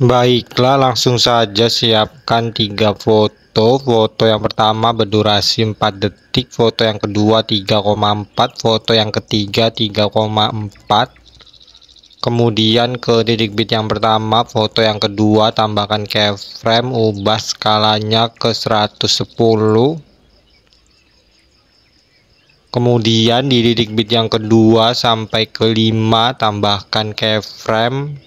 Baiklah, langsung saja siapkan 3 foto. Foto yang pertama berdurasi 4 detik, foto yang kedua 3,4, foto yang ketiga 3,4. Kemudian ke titik bit yang pertama, foto yang kedua tambahkan keyframe, ubah skalanya ke 110. Kemudian di titik bit yang kedua sampai ke 5 tambahkan keyframe.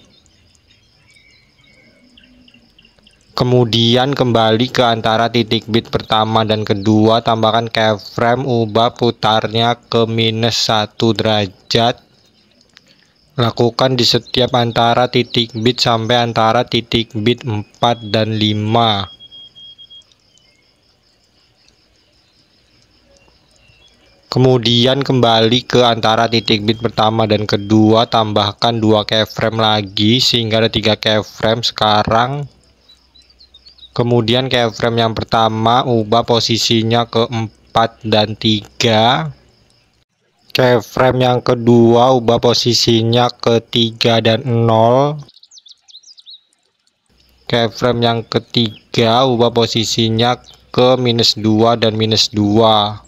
Kemudian kembali ke antara titik bit pertama dan kedua, tambahkan keyframe, ubah putarnya ke -1 derajat. Lakukan di setiap antara titik bit sampai antara titik bit 4 dan 5. Kemudian kembali ke antara titik bit pertama dan kedua, tambahkan 2 keyframe lagi sehingga ada 3 keyframe sekarang. Kemudian keyframe yang pertama ubah posisinya ke 4 dan 3. Keyframe yang kedua ubah posisinya ke 3 dan 0. Keyframe yang ketiga ubah posisinya ke -2 dan -2.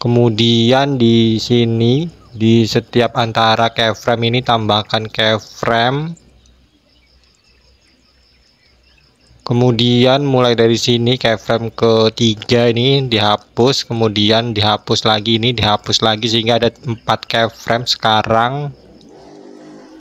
Kemudian di sini di setiap antara keyframe ini tambahkan keyframe. Kemudian mulai dari sini keyframe ketiga ini dihapus, kemudian dihapus lagi, ini dihapus lagi sehingga ada 4 keyframe sekarang.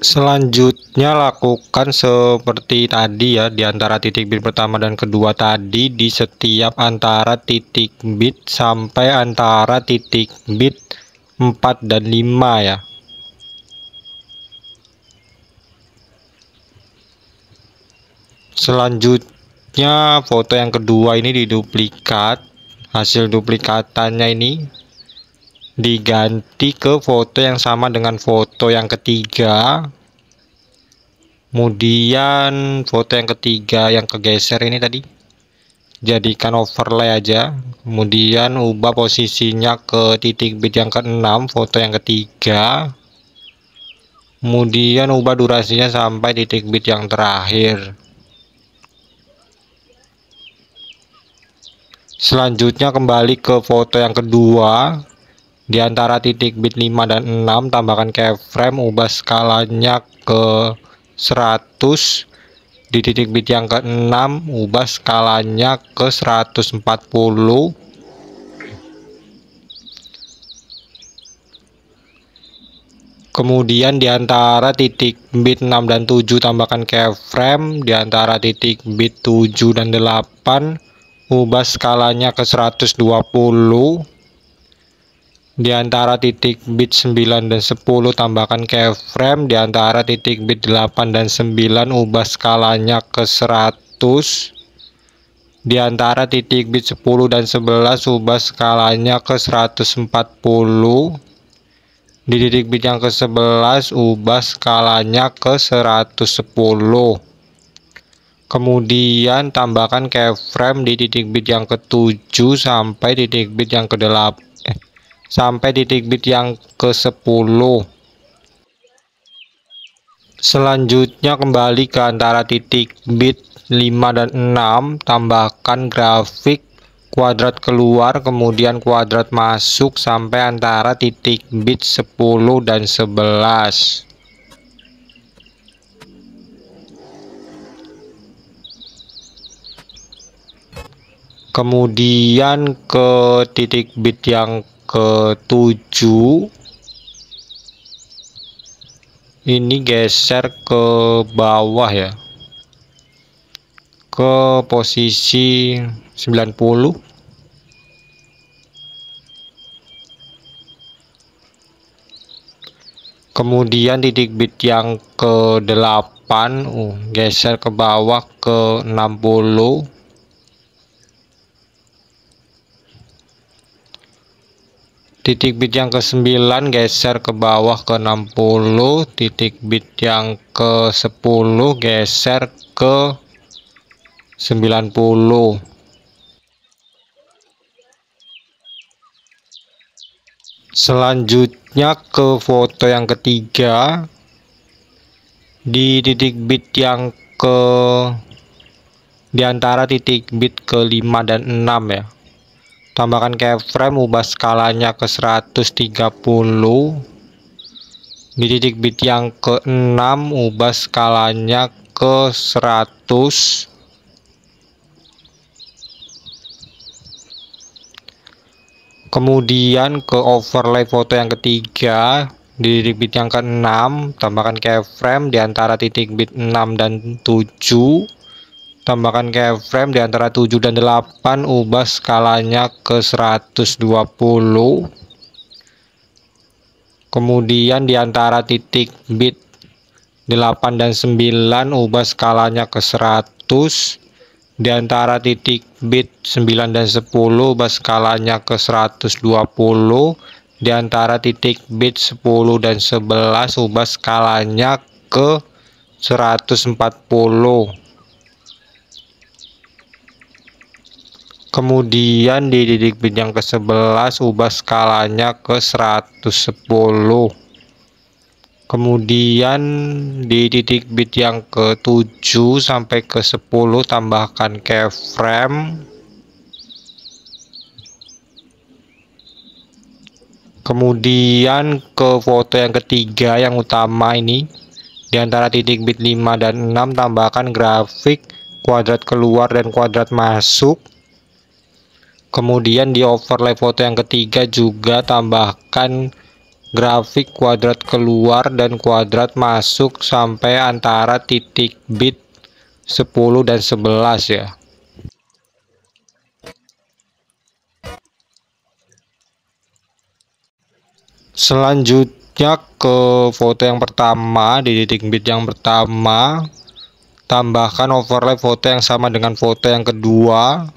Selanjutnya lakukan seperti tadi ya, di antara titik bit pertama dan kedua tadi, di setiap antara titik bit sampai antara titik bit 4 dan 5 ya. Selanjutnya foto yang kedua ini diduplikat, hasil duplikatannya ini diganti ke foto yang sama dengan foto yang ketiga. Kemudian foto yang ketiga yang kegeser ini tadi jadikan overlay aja, kemudian ubah posisinya ke titik bit yang ke-6 foto yang ketiga, kemudian ubah durasinya sampai titik bit yang terakhir. Selanjutnya kembali ke foto yang kedua, di antara titik bit 5 dan 6 tambahkan keyframe, ubah skalanya ke 100. Di titik bit yang ke-6 ubah skalanya ke 140. Kemudian di antara titik bit 6 dan 7 tambahkan keyframe, di antara titik bit 7 dan 8 ubah skalanya ke 120. Di antara titik bit 9 dan 10 tambahkan keyframe, di antara titik bit 8 dan 9 ubah skalanya ke 100. Di antara titik bit 10 dan 11 ubah skalanya ke 140. Di titik bit yang ke-11 ubah skalanya ke 110. Kemudian tambahkan keyframe di titik bit yang ke-7 sampai titik bit yang ke-8 sampai titik bit yang ke-10. Selanjutnya kembali ke antara titik bit 5 dan 6, tambahkan grafik kuadrat keluar kemudian kuadrat masuk sampai antara titik bit 10 dan 11. Kemudian ke titik bit yang ke-7 ini geser ke bawah ya, ke posisi 90. Kemudian titik bit yang ke-8 geser ke bawah ke 60. Titik bit yang ke-9 geser ke bawah ke 60. Titik bit yang ke-10 geser ke 90. Selanjutnya ke foto yang ketiga, di titik bit yang ke di antara titik bit ke 5 dan 6 ya. Tambahkan keyframe, ubah skalanya ke 130. Di titik bit yang ke-6 ubah skalanya ke 100. Kemudian ke overlay foto yang ketiga, di titik bit yang ke-6 tambahkan keyframe di antara titik bit 6 dan 7. Tambahkan keyframe di antara 7 dan 8, ubah skalanya ke 120. Kemudian di antara titik bit 8 dan 9 ubah skalanya ke 100. Di antara titik bit 9 dan 10 ubah skalanya ke 120. Di antara titik bit 10 dan 11 ubah skalanya ke 140. Kemudian di titik bit yang ke-11 ubah skalanya ke 110. Kemudian di titik bit yang ke-7 sampai ke 10 tambahkan keyframe. Kemudian ke foto yang ketiga yang utama ini, di antara titik bit 5 dan 6 tambahkan grafik kuadrat keluar dan kuadrat masuk. Kemudian di overlay foto yang ketiga juga tambahkan grafik kuadrat keluar dan kuadrat masuk sampai antara titik bit 10 dan 11 ya. Selanjutnya ke foto yang pertama, di titik bit yang pertama tambahkan overlay foto yang sama dengan foto yang kedua.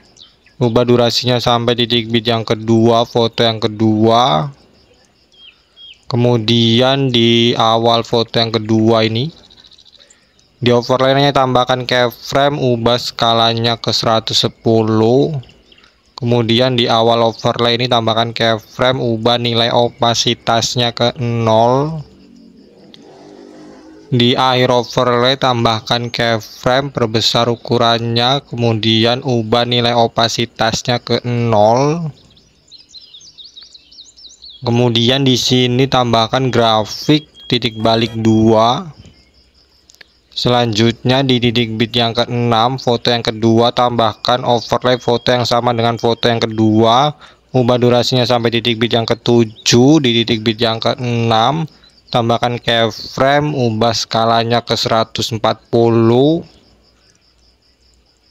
Ubah durasinya sampai titik bit yang kedua, foto yang kedua. Kemudian di awal foto yang kedua ini, di overlaynya tambahkan keyframe, ubah skalanya ke 110. Kemudian di awal overlay ini tambahkan keyframe, ubah nilai opasitasnya ke 0. Di akhir overlay tambahkan keyframe, perbesar ukurannya, kemudian ubah nilai opasitasnya ke 0. Kemudian di sini tambahkan grafik titik balik 2. Selanjutnya di titik bit yang ke-6, foto yang kedua tambahkan overlay foto yang sama dengan foto yang kedua. Ubah durasinya sampai titik bit yang ke-7. Di titik bit yang ke-6 tambahkan keyframe, ubah skalanya ke 140.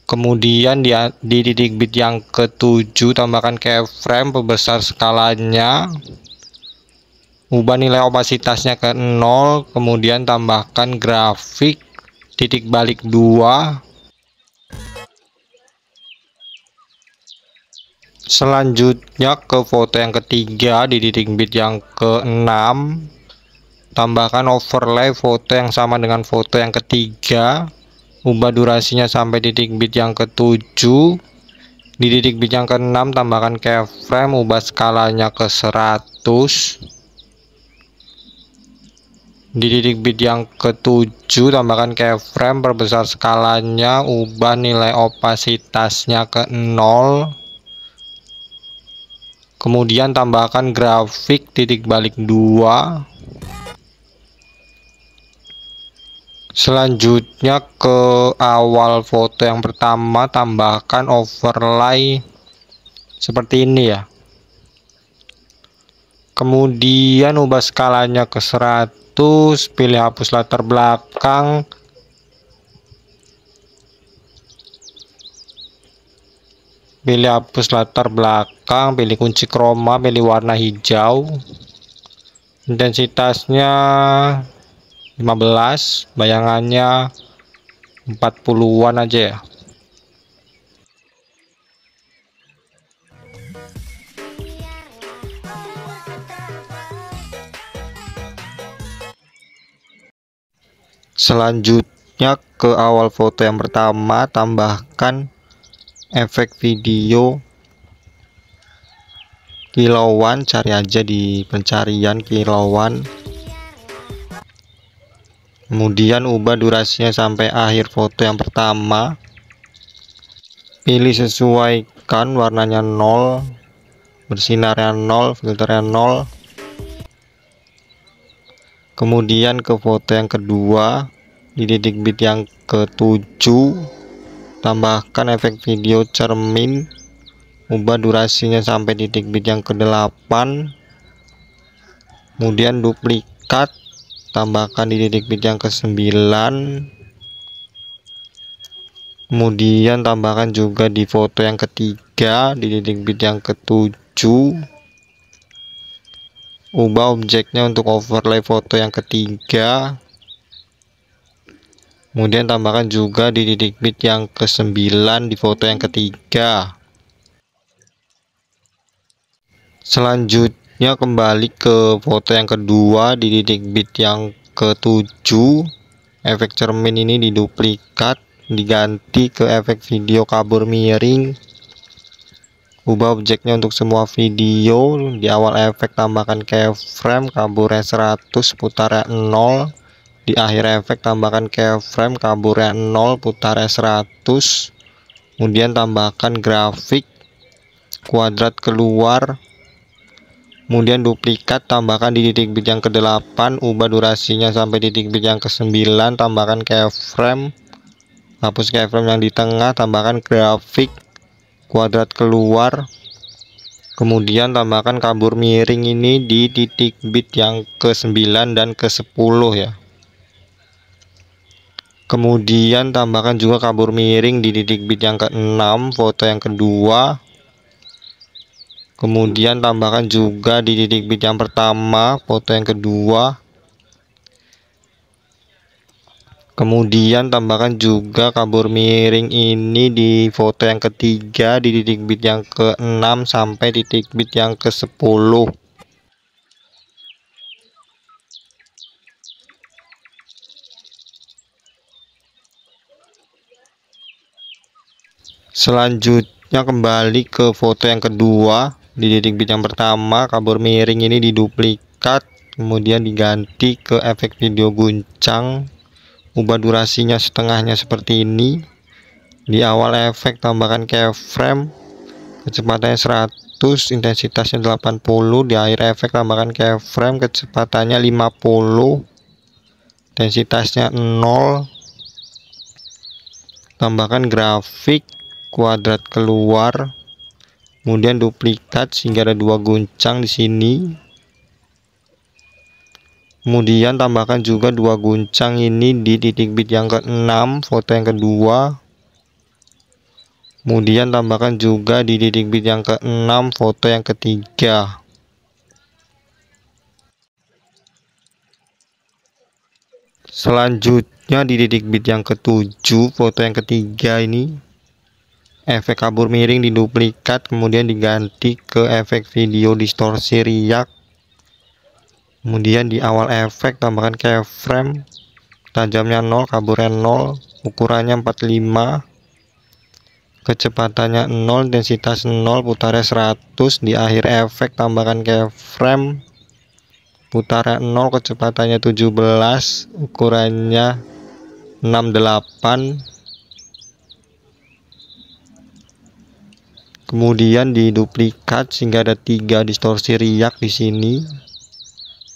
Kemudian di titik bit yang ke-7 tambahkan keyframe, perbesar skalanya, ubah nilai opasitasnya ke 0. Kemudian tambahkan grafik titik balik 2. Selanjutnya ke foto yang ketiga, di titik bit yang ke-6 tambahkan overlay foto yang sama dengan foto yang ketiga. Ubah durasinya sampai titik bit yang ke-7. Di titik bit yang ke-6 tambahkan keyframe, ubah skalanya ke 100. Di titik bit yang ke-7 tambahkan keyframe, perbesar skalanya, ubah nilai opasitasnya ke 0. Kemudian tambahkan grafik titik balik 2. Selanjutnya ke awal foto yang pertama tambahkan overlay seperti ini ya. Kemudian ubah skalanya ke 100, pilih hapus latar belakang. Pilih hapus latar belakang, pilih kunci chroma, pilih warna hijau. Intensitasnya 15, bayangannya 40-an aja ya. Selanjutnya ke awal foto yang pertama tambahkan efek video kilauan, cari aja di pencarian kilauan. Kemudian ubah durasinya sampai akhir foto yang pertama. Pilih sesuaikan warnanya 0, bersinarnya 0, filternya 0. Kemudian ke foto yang kedua, di titik bit yang ke-7, tambahkan efek video cermin, ubah durasinya sampai titik bit yang ke-8. Kemudian duplikat, tambahkan di titik bit yang ke-9. Kemudian tambahkan juga di foto yang ketiga, di titik bit yang ke-7. Ubah objeknya untuk overlay foto yang ketiga. Kemudian tambahkan juga di titik bit yang ke-9 di foto yang ketiga. Selanjutnya kembali ke foto yang kedua, di titik bit yang ke-7. Efek cermin ini diduplikat, diganti ke efek video kabur miring. Ubah objeknya untuk semua video. Di awal efek tambahkan keyframe, kaburnya 100, putarnya 0. Di akhir efek tambahkan keyframe, kaburnya 0, putarnya 100. Kemudian tambahkan grafik, kuadrat keluar. Kemudian duplikat, tambahkan di titik bit yang ke-8, ubah durasinya sampai titik bit yang ke-9, tambahkan keyframe, hapus keyframe yang di tengah, tambahkan grafik, kuadrat keluar. Kemudian tambahkan kabur miring ini di titik bit yang ke-9 dan ke-10 ya. Kemudian tambahkan juga kabur miring di titik bit yang ke-6 foto yang kedua. Kemudian tambahkan juga di titik bit yang pertama foto yang kedua. Kemudian tambahkan juga kabur miring ini di foto yang ketiga, di titik bit yang ke-6 sampai titik bit yang ke-10. Selanjutnya kembali ke foto yang kedua, di titik bit yang pertama, kabur miring ini diduplikat, kemudian diganti ke efek video guncang. Ubah durasinya setengahnya seperti ini. Di awal efek tambahkan keyframe, kecepatannya 100, intensitasnya 80. Di akhir efek tambahkan keyframe, kecepatannya 50, intensitasnya 0. Tambahkan grafik, kuadrat keluar. Kemudian duplikat sehingga ada dua guncang di sini. Kemudian tambahkan juga dua guncang ini di titik bit yang ke-6 foto yang kedua. Kemudian tambahkan juga di titik bit yang ke-6 foto yang ketiga. Selanjutnya di titik bit yang ke-7 foto yang ketiga ini, efek kabur miring diduplikat, kemudian diganti ke efek video distorsi riak. Kemudian di awal efek tambahkan keyframe, tajamnya 0, kaburnya 0, ukurannya 45, kecepatannya 0, intensitas 0, putarnya 100. Di akhir efek tambahkan keyframe, putarnya 0, kecepatannya 17, ukurannya 68. Kemudian diduplikat sehingga ada 3 distorsi riak di sini.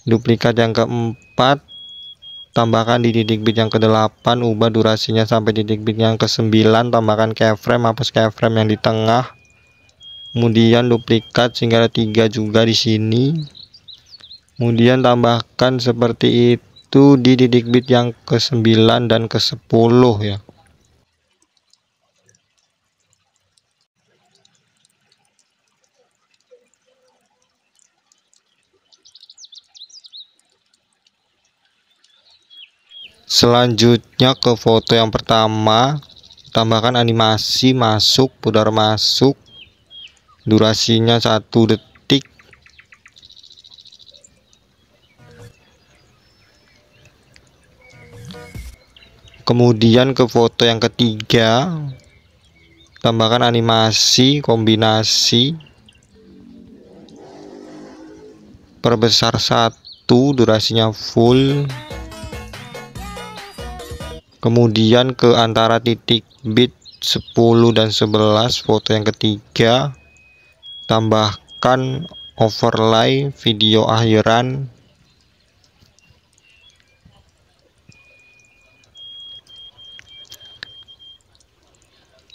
Duplikat yang keempat, tambahkan di titik bit yang ke-8, ubah durasinya sampai titik bit yang ke-9, tambahkan keyframe, hapus keyframe yang di tengah. Kemudian duplikat sehingga ada 3 juga di sini. Kemudian tambahkan seperti itu di titik bit yang ke-9 dan ke-10 ya. Selanjutnya ke foto yang pertama, tambahkan animasi masuk, pudar masuk, durasinya 1 detik. Kemudian ke foto yang ketiga, tambahkan animasi kombinasi, perbesar 1, durasinya full. Kemudian ke antara titik bit 10 dan 11, foto yang ketiga, tambahkan overlay video akhiran.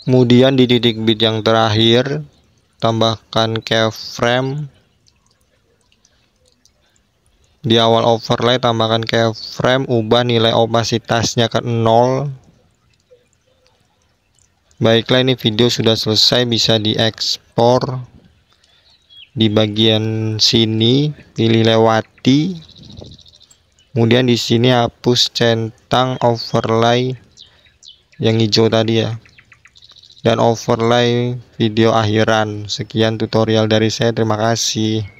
Kemudian di titik bit yang terakhir, tambahkan keyframe. Di awal overlay tambahkan keyframe, ubah nilai opasitasnya ke 0. Baiklah, ini video sudah selesai, bisa diekspor. Di bagian sini pilih lewati. Kemudian di sini hapus centang overlay yang hijau tadi ya. Dan overlay video akhiran. Sekian tutorial dari saya, terima kasih.